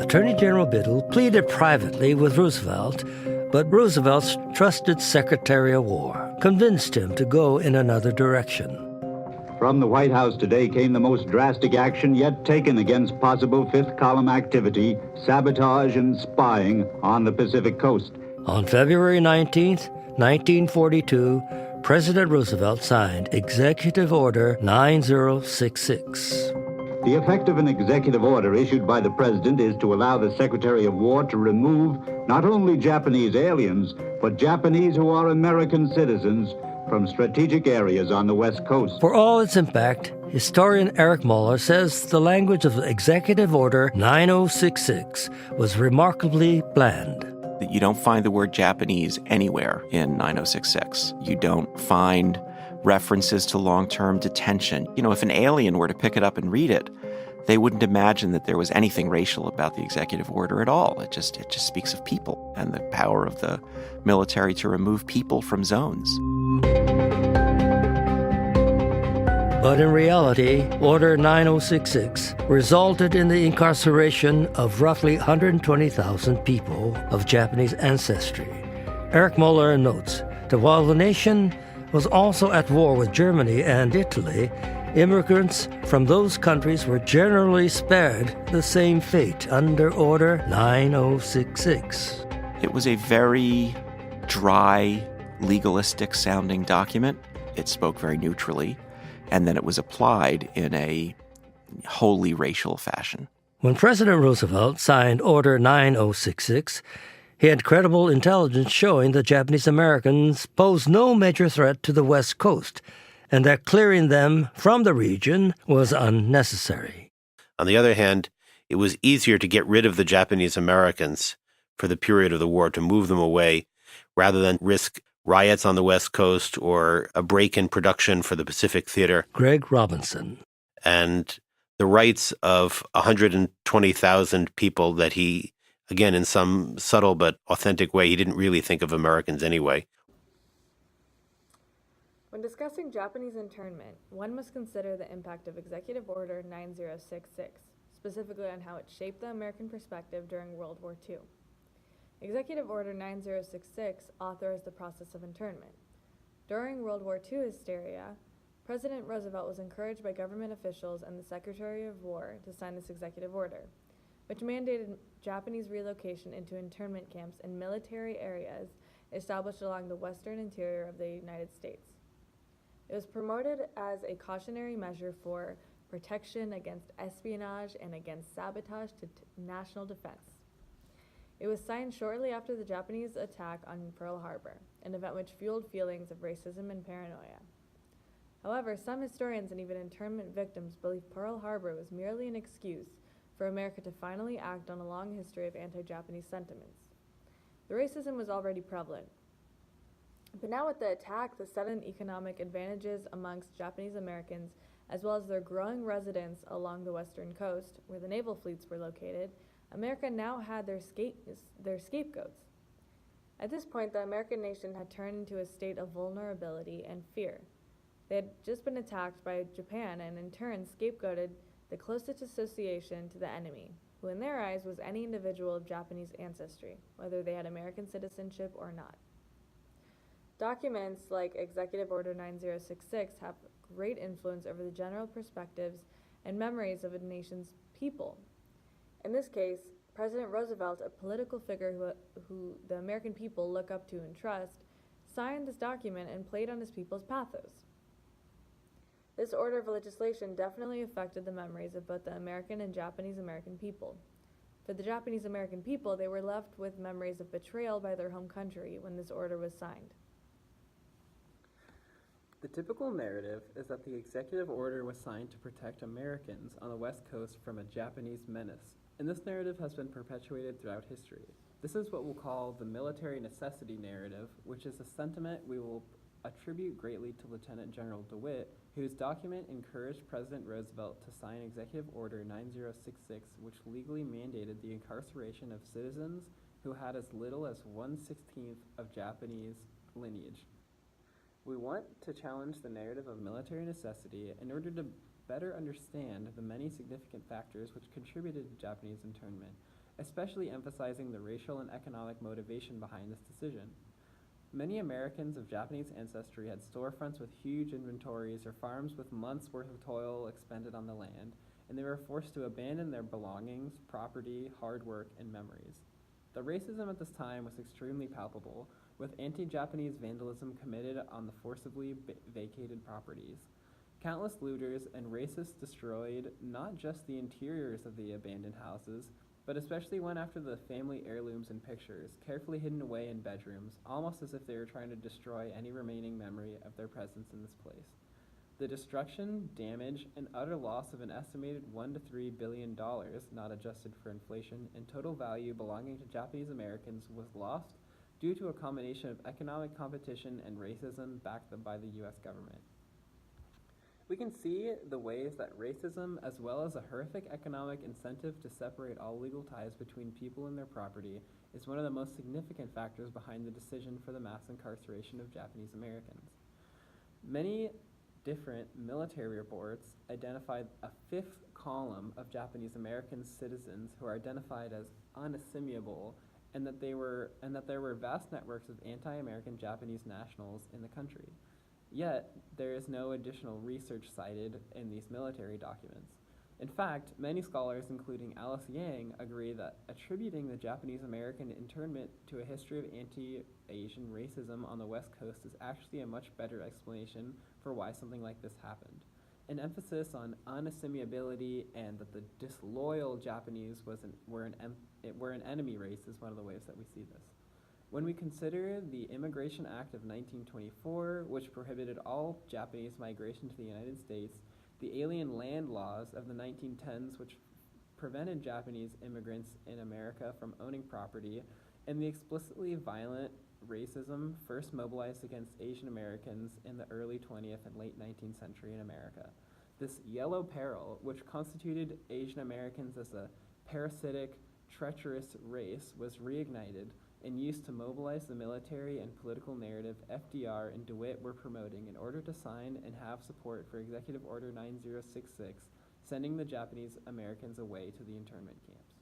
Attorney General Biddle pleaded privately with Roosevelt, but Roosevelt's trusted Secretary of War convinced him to go in another direction. From the White House today came the most drastic action yet taken against possible fifth column activity, sabotage, and spying on the Pacific coast. On February 19, 1942, President Roosevelt signed Executive Order 9066. The effect of an executive order issued by the President is to allow the Secretary of War to remove not only Japanese aliens, but Japanese who are American citizens from strategic areas on the West Coast. For all its impact, historian Eric Muller says the language of Executive Order 9066 was remarkably bland. You don't find the word Japanese anywhere in 9066. You don't find references to long-term detention. If an alien were to pick it up and read it, they wouldn't imagine that there was anything racial about the executive order at all. It just speaks of people and the power of the military to remove people from zones. But in reality, Order 9066 resulted in the incarceration of roughly 120,000 people of Japanese ancestry. Eric Muller notes that while the nation was also at war with Germany and Italy, immigrants from those countries were generally spared the same fate under Order 9066. It was a very dry, legalistic-sounding document. It spoke very neutrally, and then it was applied in a wholly racial fashion. When President Roosevelt signed Order 9066, he had credible intelligence showing that Japanese Americans posed no major threat to the West Coast, and that clearing them from the region was unnecessary. On the other hand, it was easier to get rid of the Japanese Americans for the period of the war, to move them away, rather than risk riots on the West Coast or a break in production for the Pacific Theater. Greg Robinson. And the rights of 120,000 people that he, again, in some subtle but authentic way, he didn't really think of Americans anyway. When discussing Japanese internment, one must consider the impact of Executive Order 9066, specifically on how it shaped the American perspective during World War II. Executive Order 9066 authorized the process of internment. During World War II hysteria, President Roosevelt was encouraged by government officials and the Secretary of War to sign this executive order, which mandated Japanese relocation into internment camps in military areas established along the western interior of the United States. It was promoted as a cautionary measure for protection against espionage and against sabotage to national defense. It was signed shortly after the Japanese attack on Pearl Harbor, an event which fueled feelings of racism and paranoia. However, some historians and even internment victims believe Pearl Harbor was merely an excuse for America to finally act on a long history of anti-Japanese sentiments. The racism was already prevalent. But now with the attack, the sudden economic advantages amongst Japanese Americans, as well as their growing residence along the western coast, where the naval fleets were located, America now had their scapegoats. At this point, the American nation had turned into a state of vulnerability and fear. They had just been attacked by Japan and in turn scapegoated the closest association to the enemy, who in their eyes was any individual of Japanese ancestry, whether they had American citizenship or not. Documents like Executive Order 9066 have great influence over the general perspectives and memories of a nation's people. In this case, President Roosevelt, a political figure who the American people look up to and trust, signed this document and played on his people's pathos. This order of legislation definitely affected the memories of both the American and Japanese American people. For the Japanese American people, they were left with memories of betrayal by their home country when this order was signed. The typical narrative is that the executive order was signed to protect Americans on the West Coast from a Japanese menace, and this narrative has been perpetuated throughout history. This is what we'll call the military necessity narrative, which is a sentiment we will attribute greatly to Lieutenant General DeWitt, whose document encouraged President Roosevelt to sign Executive Order 9066, which legally mandated the incarceration of citizens who had as little as 1/16 of Japanese lineage. We want to challenge the narrative of military necessity in order to better understand the many significant factors which contributed to Japanese internment, especially emphasizing the racial and economic motivation behind this decision. Many Americans of Japanese ancestry had storefronts with huge inventories or farms with months' worth of toil expended on the land, and they were forced to abandon their belongings, property, hard work, and memories. The racism at this time was extremely palpable, with anti-Japanese vandalism committed on the forcibly vacated properties. Countless looters and racists destroyed not just the interiors of the abandoned houses, but especially went after the family heirlooms and pictures, carefully hidden away in bedrooms, almost as if they were trying to destroy any remaining memory of their presence in this place. The destruction, damage, and utter loss of an estimated $1 to $3 billion, not adjusted for inflation, in total value belonging to Japanese Americans was lost due to a combination of economic competition and racism backed by the U.S. government. We can see the ways that racism, as well as a horrific economic incentive to separate all legal ties between people and their property, is one of the most significant factors behind the decision for the mass incarceration of Japanese Americans. Many different military reports identified a fifth column of Japanese American citizens who are identified as unassimilable, and that there were vast networks of anti-American Japanese nationals in the country. Yet, there is no additional research cited in these military documents. In fact, many scholars, including Alice Yang, agree that attributing the Japanese American internment to a history of anti-Asian racism on the West Coast is actually a much better explanation for why something like this happened. An emphasis on unassimilability and that the disloyal Japanese were an enemy race is one of the ways that we see this. When we consider the Immigration Act of 1924, which prohibited all Japanese migration to the United States, the Alien Land Laws of the 1910s, which prevented Japanese immigrants in America from owning property, and the explicitly violent racism first mobilized against Asian Americans in the early 20th and late 19th century in America. This yellow peril, which constituted Asian Americans as a parasitic, treacherous race, was reignited and used to mobilize the military and political narrative FDR and DeWitt were promoting in order to sign and have support for Executive Order 9066, sending the Japanese Americans away to the internment camps.